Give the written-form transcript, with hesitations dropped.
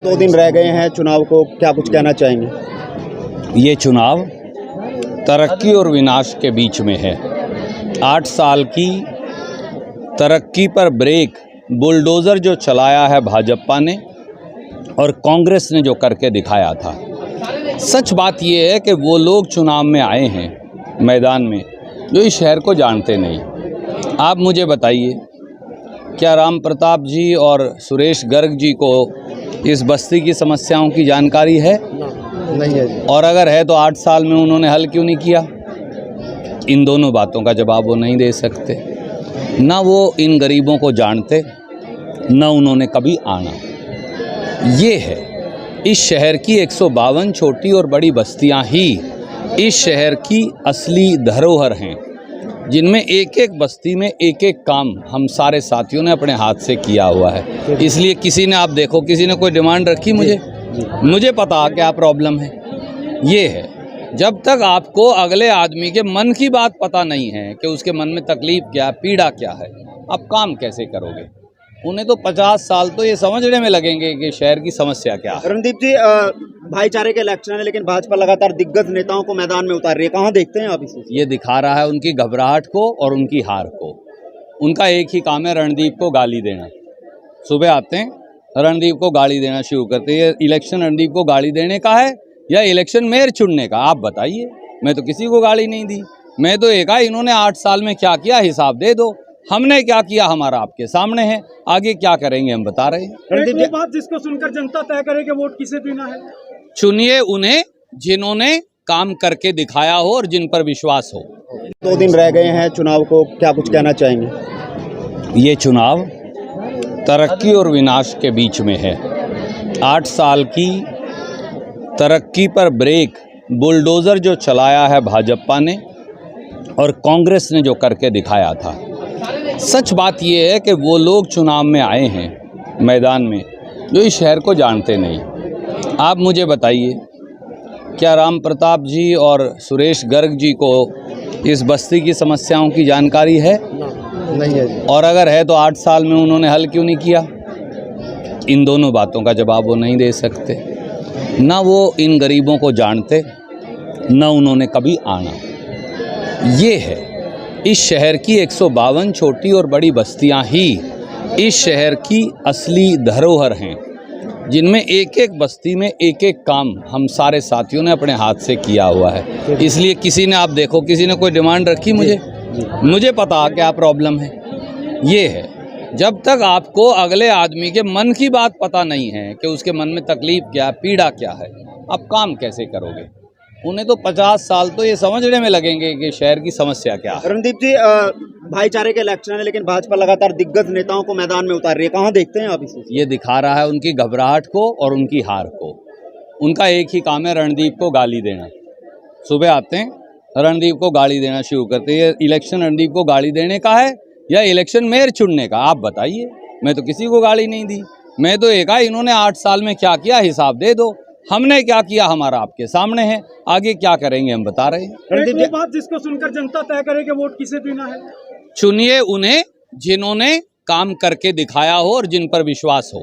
2 दिन रह गए हैं चुनाव को, क्या कुछ कहना चाहेंगे? ये चुनाव तरक्की और विनाश के बीच में है। 8 साल की तरक्की पर ब्रेक बुलडोज़र जो चलाया है भाजपा ने और कांग्रेस ने जो करके दिखाया था। सच बात ये है कि वो लोग चुनाव में आए हैं मैदान में जो इस शहर को जानते नहीं। आप मुझे बताइए, क्या राम प्रताप जी और सुरेश गर्ग जी को इस बस्ती की समस्याओं की जानकारी है? नहीं है जी। और अगर है तो 8 साल में उन्होंने हल क्यों नहीं किया? इन दोनों बातों का जवाब वो नहीं दे सकते। ना वो इन गरीबों को जानते, न उन्होंने कभी आना। ये है इस शहर की 152 छोटी और बड़ी बस्तियां ही इस शहर की असली धरोहर हैं, जिनमें एक एक बस्ती में एक एक काम हम सारे साथियों ने अपने हाथ से किया हुआ है। इसलिए किसी ने, आप देखो, किसी ने कोई डिमांड रखी मुझे पता क्या प्रॉब्लम है। ये है, जब तक आपको अगले आदमी के मन की बात पता नहीं है कि उसके मन में तकलीफ क्या है, पीड़ा क्या है, आप काम कैसे करोगे? उन्हें तो 50 साल तो ये समझने में लगेंगे कि शहर की समस्या क्या है। रणदीप जी, भाईचारे के इलेक्शन है लेकिन भाजपा लगातार दिग्गज नेताओं को मैदान में उतार रही है, कहाँ देखते हैं आप इसे? ये दिखा रहा है उनकी घबराहट को और उनकी हार को। उनका एक ही काम है, रणदीप को गाली देना। सुबह आते हैं, रणदीप को गाली देना शुरू करते हैं। ये इलेक्शन रणदीप को गाली देने का है या इलेक्शन मेयर चुनने का? आप बताइए। मैं तो किसी को गाली नहीं दी। मैं तो एक इन्होंने 8 साल में क्या किया हिसाब दे दो। हमने क्या किया हमारा आपके सामने है, आगे क्या करेंगे हम बता रहे हैं। रणदीप जी, बात जिसको सुनकर जनता तय करे कि वोट किसे देना है। चुनिए उन्हें जिन्होंने काम करके दिखाया हो और जिन पर विश्वास हो। 2 दिन रह गए हैं चुनाव को, क्या कुछ कहना चाहेंगे? ये चुनाव तरक्की और विनाश के बीच में है। 8 साल की तरक्की पर ब्रेक बुलडोज़र जो चलाया है भाजपा ने और कांग्रेस ने जो करके दिखाया था। सच बात ये है कि वो लोग चुनाव में आए हैं मैदान में जो इस शहर को जानते नहीं। आप मुझे बताइए, क्या राम प्रताप जी और सुरेश गर्ग जी को इस बस्ती की समस्याओं की जानकारी है? नहीं है जी। और अगर है तो 8 साल में उन्होंने हल क्यों नहीं किया? इन दोनों बातों का जवाब वो नहीं दे सकते। ना वो इन गरीबों को जानते, न उन्होंने कभी आना। ये है इस शहर की 152 छोटी और बड़ी बस्तियां ही इस शहर की असली धरोहर हैं, जिनमें एक एक बस्ती में एक एक काम हम सारे साथियों ने अपने हाथ से किया हुआ है। इसलिए किसी ने, आप देखो, किसी ने कोई डिमांड रखी मुझे पता क्या प्रॉब्लम है। ये है, जब तक आपको अगले आदमी के मन की बात पता नहीं है कि उसके मन में तकलीफ क्या है, पीड़ा क्या है, आप काम कैसे करोगे? उन्हें तो 50 साल तो ये समझने में लगेंगे कि शहर की समस्या क्या है। रणदीप जी, भाईचारे के इलेक्शन है लेकिन भाजपा लगातार दिग्गज नेताओं को मैदान में उतार रही है, कहाँ देखते हैं आप इसे? ये दिखा रहा है उनकी घबराहट को और उनकी हार को। उनका एक ही काम है, रणदीप को गाली देना। सुबह आते हैं, रणदीप को गाली देना शुरू करते हैं। ये इलेक्शन रणदीप को गाली देने का है या इलेक्शन मेयर चुनने का? आप बताइए। मैं तो किसी को गाली नहीं दी। मैं तो एक इन्होंने 8 साल में क्या किया हिसाब दे दो। हमने क्या किया हमारा आपके सामने है, आगे क्या करेंगे हम बता रहे हैं। रणदीप जी, बात जिसको सुनकर जनता तय करे कि वोट किसे देना है। चुनिए उन्हें जिन्होंने काम करके दिखाया हो और जिन पर विश्वास हो।